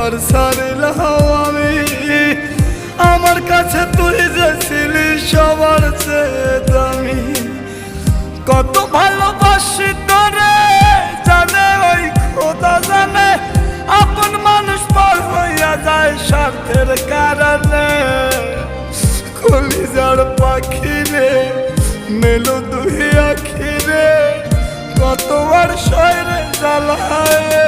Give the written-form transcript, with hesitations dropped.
ঘর ছাড়লাম আমি, আমার কাছে তুই যে ছিলি সবার চেয়ে দামি। কত ভালোবাসি তোরে জানে ওই খোদা জানে, আপন মানুষ পর হইয়া যায় স্বার্থের কারণে। কলিজার পাখি রে মেলো দুই আখি রে, কতবার শয়রে জ্বালায়